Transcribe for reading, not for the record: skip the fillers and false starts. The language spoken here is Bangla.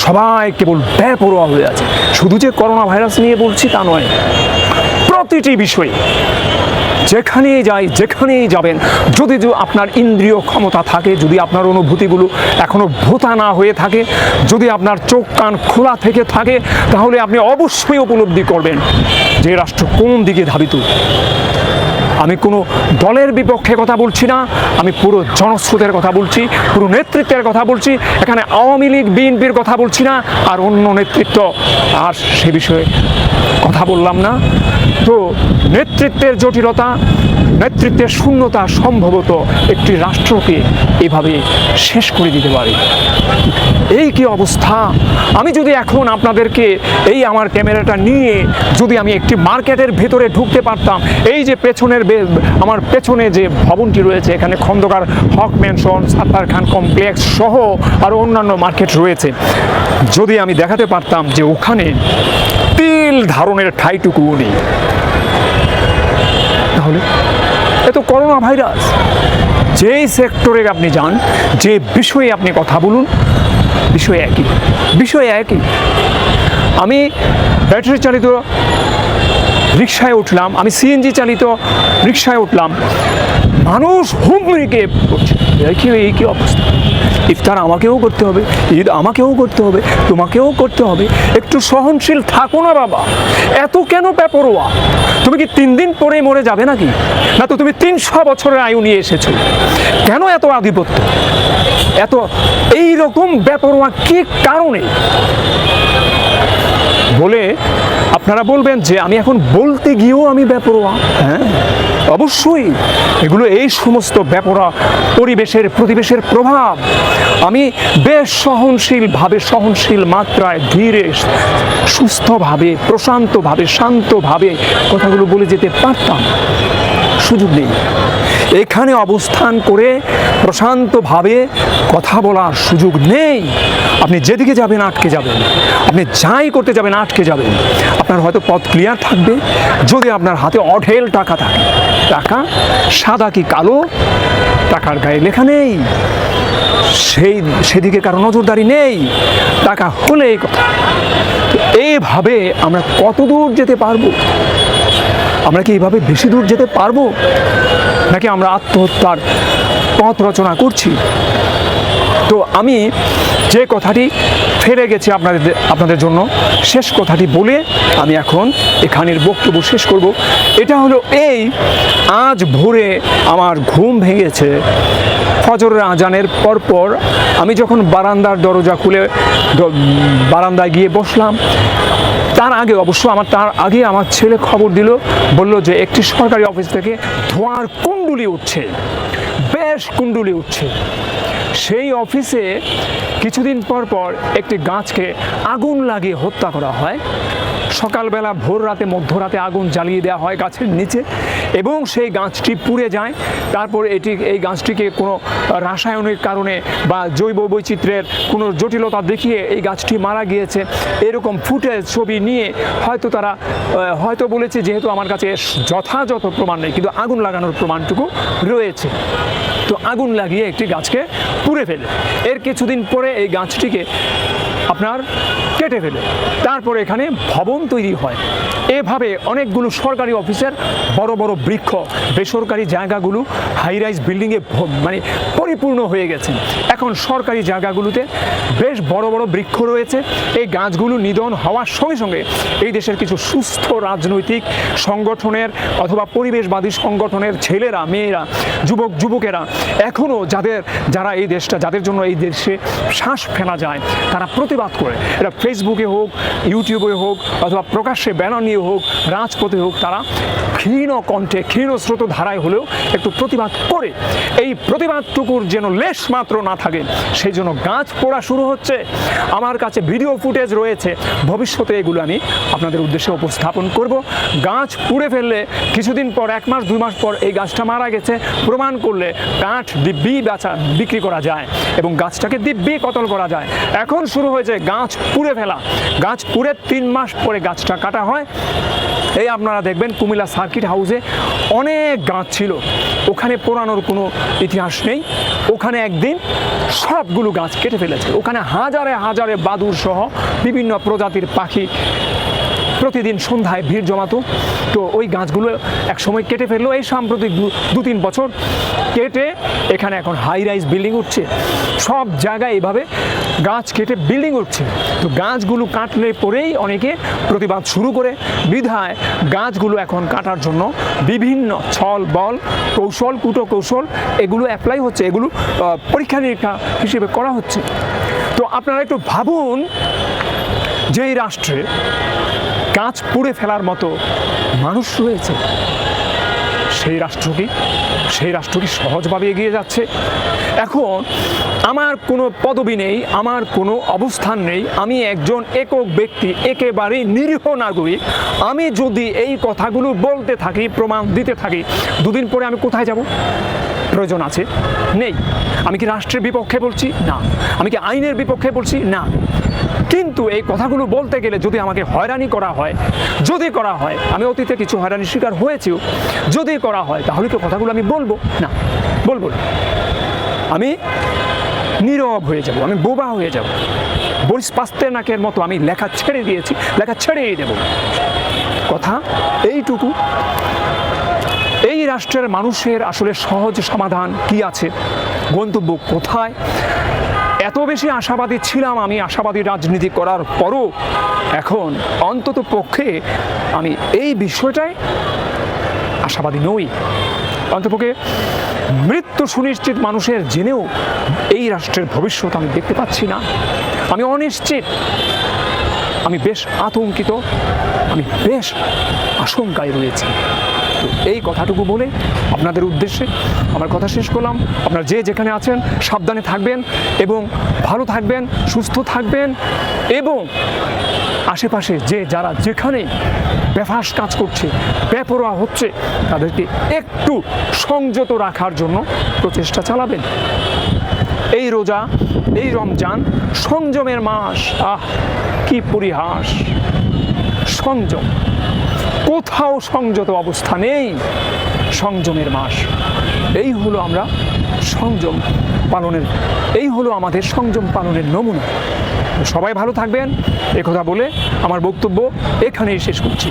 সবাই কেবল বেপরোয়া হয়ে আছে। শুধু যে করোনা ভাইরাস নিয়ে বলছি তা নয়, প্রতিটি বিষয়ে যেখানেই যাই, যেখানেই যাবেন, যদি আপনার ইন্দ্রিয় ক্ষমতা থাকে, যদি আপনার অনুভূতিগুলো এখনো ভোতা না হয়ে থাকে, যদি আপনার চোখ কান খোলা থেকে থাকে, তাহলে আপনি অবশ্যই উপলব্ধি করবেন যে রাষ্ট্র কোন দিকে ধাবিত। আমি কোনো দলের বিপক্ষে কথা বলছি না, আমি পুরো জনস্রোতের কথা বলছি, পুরো নেতৃত্বের কথা বলছি। এখানে আওয়ামী লীগ বিএনপির কথা বলছি না, আর অন্য নেতৃত্ব আর সে বিষয়ে কথা বললাম না। তো নেতৃত্বের জটিলতা, নেতৃত্বের শূন্যতা সম্ভবত একটি রাষ্ট্রকে এভাবে শেষ করে দিতে পারে। এই কি অবস্থা! আমি যদি এখন আপনাদেরকে এই আমার ক্যামেরাটা নিয়ে যদি আমি একটি মার্কেটের ভেতরে ঢুকতে পারতাম, এই যে পেছনের আমার পেছনে যে ভবনটি রয়েছে, এখানে খন্দকার হক ম্যানশন, সাত্তার খান কমপ্লেক্স সহ আরও অন্যান্য মার্কেট রয়েছে, যদি আমি দেখাতে পারতাম যে ওখানে তিল ধারণের ঠাঁইটুকুও নেই, তাহলে এ তো করোনা ভাইরাস। যেই সেক্টরে আপনি যান, যে বিষয়ে আপনি কথা বলুন, বিষয় একই। আমি ব্যাটারি চালিত রিক্সায় উঠলাম, আমি সিএনজি চালিত রিক্সায় উঠলাম, মানুষ হুমড়িকে পড়ছে। এই কি অবস্থা! ইফতার আমাকেও করতে হবে, ঈদ আমাকেও করতে হবে, তোমাকেও করতে হবে। একটু সহনশীল থাকো না বাবা, এত কেন বেপরোয়া? তুমি কি 3 দিন পরে মরে যাবে নাকি? না তো তুমি 300 বছরের আয়ু নিয়ে এসেছো। কেন এত আধিপত্য, এত এইরকম বেপরোয়া কি কারণে? বলে আপনারা বলবেন যে আমি এখন বলতে গিয়েও আমি বেপরোয়া। হ্যাঁ, অবশ্যই এগুলো এই সমস্ত বেপরোয়া পরিবেশের প্রভাব। আমি বেশ সহনশীল মাত্রায়, ধীরে সুস্থভাবে, প্রশান্তভাবে, শান্তভাবে কথাগুলো বলে যেতে পারতাম, সুযোগ নেই। এখানে অবস্থান করে প্রশান্তভাবে কথা বলার সুযোগ নেই। আপনি যেদিকে যাবেন আটকে যাবেন, আপনি যাই করতে যাবেন আটকে যাবেন। আপনার হয়তো পথ ক্লিয়ার থাকবে যদি আপনার হাতে অঢেল টাকা থাকে। টাকা সাদা কি কালো, টাকার গায়ে লেখা নেই, সেদিকে কারো নজরদারি নেই। টাকা হলে এই কথা। এইভাবে আমরা কত দূর যেতে পারবো? আমরা কি এইভাবে বেশি দূর যেতে পারবো, নাকি আমরা আত্মহত্যার পথ রচনা করছি? তো আমি যে কথাটি ফেলে গেছি আপনাদের জন্য, শেষ কথাটি বলে আমি এখন এখানের বক্তব্য শেষ করব। এটা হলো এই, আজ ভোরে আমার ঘুম ভেঙেছে ফজরের আজানের পরপর। আমি যখন বারান্দার দরজা খুলে বারান্দায় গিয়ে বসলাম, তার আগে আমার ছেলে খবর দিল, বলল যে একটি সরকারি অফিস থেকে ধোঁয়ার কুণ্ডুলি উঠছে, বেশ কুণ্ডুলি উঠছে। সেই অফিসে কিছুদিন পর একটি গাছকে আগুন লাগিয়ে হত্যা করা হয়। সকালবেলা, ভোর রাতে, মধ্যরাতে আগুন জ্বালিয়ে দেওয়া হয় গাছের নিচে, এবং সেই গাছটি পুড়ে যায়। তারপর এই গাছটিকে কোনো রাসায়নিক কারণে বা জৈব বৈচিত্র্যের কোনো জটিলতা দেখিয়ে এই গাছটি মারা গিয়েছে, এরকম ফুটেজ ছবি নিয়ে তারা হয়তো বলেছে, যেহেতু আমার কাছে যথাযথ প্রমাণ নেই, কিন্তু আগুন লাগানোর প্রমাণটুকু রয়েছে। তো আগুন লাগিয়ে একটি গাছকে পুড়ে ফেলে, এর কিছুদিন পরে এই গাছটিকে আপনার কেটে ফেলে, তারপরে এখানে ভবন তৈরি হয়। এভাবে অনেকগুলো সরকারি অফিসের বড় বড় বৃক্ষ, বেসরকারি জায়গাগুলো হাইরাইজ বিল্ডিংয়ে পরিপূর্ণ হয়ে গেছে। এখন সরকারি জায়গাগুলোতে বেশ বড় বড় বৃক্ষ রয়েছে। এই গাছগুলো নিধন হওয়ার সঙ্গে সঙ্গে এই দেশের কিছু সুস্থ রাজনৈতিক সংগঠনের অথবা পরিবেশবাদী সংগঠনের ছেলেরা, মেয়েরা, যুবকেরা এখনও যাদের জন্য এই দেশে শ্বাস ফেলা যায়, তারা প্রতিবাদ করে। এটা ফেসবুকে হোক, ইউটিউবে হোক, অথবা প্রকাশ্যে ব্যানার নিয়ে হোক, রাজপথে হোক, তারা ক্ষীণ কণ্ঠে, ক্ষীণ স্রোত ধারায় হলেও একটু প্রতিবাদ করে। এই প্রতিবাদটুকুর যেন লেশ মাত্র না থাকে, সেই জন্য গাছ পোড়া শুরু হচ্ছে। আমার কাছে ভিডিও ফুটেজ রয়েছে, ভবিষ্যতে এগুলো আমি আপনাদের উদ্দেশ্যে উপস্থাপন করব। গাছ পুড়ে ফেললে কিছুদিন পর, 1 মাস 2 মাস পর এই গাছটা মারা গেছে প্রমাণ করলে কাঠ দিব্যি বিক্রি করা যায় এবং গাছটাকে দিব্যি কতল করা যায়। এখন শুরু হয়েছে গাছ পুড়ে ফেলা। গাছ পুড়ে 3 মাস পরে গাছটা কাটা হয় এই আপনারা দেখবেন কুমিল্লা সার্কিট হাউসে অনেক গাছ ছিল, ওখানে পোড়ানোর কোনো ইতিহাস নেই। ওখানে একদিন সবগুলো গাছ কেটে ফেলেছে। ওখানে হাজারে হাজারে বাদুড় সহ বিভিন্ন প্রজাতির পাখি প্রতিদিন সন্ধ্যায় ভিড় জমাতো। তো ওই গাছগুলো এক সময় কেটে ফেললো। এই সাম্প্রতিক 2-3 বছর কেটে এখানে এখন হাই রাইজ বিল্ডিং উঠছে। সব জায়গায় এইভাবে গাছ কেটে বিল্ডিং উঠছে। তো গাছগুলো কাটলে পরেই অনেকে প্রতিবাদ শুরু করে, বিধায় গাছগুলো এখন কাটার জন্য বিভিন্ন ছল বল কৌশল কৌশল এগুলো অ্যাপ্লাই হচ্ছে, এগুলো পরীক্ষা নিরীক্ষা হিসেবে করা হচ্ছে। তো আপনারা একটু ভাবুন, যেই রাষ্ট্রে গাছ পুড়ে ফেলার মতো মানুষ রয়েছে, সেই রাষ্ট্র কি সহজভাবে এগিয়ে যাচ্ছে? এখন আমার কোনো পদবি নেই, আমার কোনো অবস্থান নেই, আমি একজন একক ব্যক্তি, একেবারেই নিরীহ নাগরিক। আমি যদি এই কথাগুলো বলতে থাকি, প্রমাণ দিতে থাকি, 2 দিন পরে আমি কোথায় যাব? প্রয়োজন আছে? নেই। আমি কি রাষ্ট্রের বিপক্ষে বলছি? না। আমি কি আইনের বিপক্ষে বলছি? না। কিন্তু এই কথাগুলো বলতে গেলে যদি আমাকে হয়রানি করা হয়, যদি করা হয়, আমি অতীতে কিছু হয়রানির শিকার হয়েছিও, যদি করা হয়, তাহলে তো কথাগুলো আমি বলবো না, বলবো না। আমি নীরব হয়ে যাব, আমি বোবা হয়ে যাব। বরিস পাস্তেরনাকের মতো আমি লেখা ছেড়ে দিয়েছি, লেখা ছেড়েই দেব। কথা এইটুকু। এই রাষ্ট্রের মানুষের আসলে সহজ সমাধান কি আছে, গন্তব্য কোথায়? এত বেশি আশাবাদী ছিলাম আমি, আশাবাদী রাজনীতি করার পরও এখন অন্তত পক্ষে আমি এই বিষয়টায় আশাবাদী নই। অন্তপক্ষে মৃত্যু সুনিশ্চিত মানুষের জেনেও এই রাষ্ট্রের ভবিষ্যৎ আমি দেখতে পাচ্ছি না। আমি অনিশ্চিত, আমি বেশ আতঙ্কিত, আমি বেশ আশঙ্কায় রয়েছি। তো এই কথাটুকু বলে আপনাদের উদ্দেশ্যে আমার কথা শেষ করলাম। আপনারা যে যেখানে আছেন সাবধানে থাকবেন এবং ভালো থাকবেন, সুস্থ থাকবেন, এবং আশেপাশে যারা যেখানে বেফাস কাজ করছে, বেপরোয়া হচ্ছে, তাদেরকে একটু সংযত রাখার জন্য প্রচেষ্টা চালাবেন। এই রোজা, এই রমজান সংযমের মাস। কি পরিহাস! সংযম, কোথাও সংযত অবস্থা নেই, সংযমের মাস। এই হলো আমরা সংযম পালনের, এই হলো আমাদের সংযম পালনের নমুনা। সবাই ভালো থাকবেন, একথা বলে আমার বক্তব্য এখানেই শেষ করছি।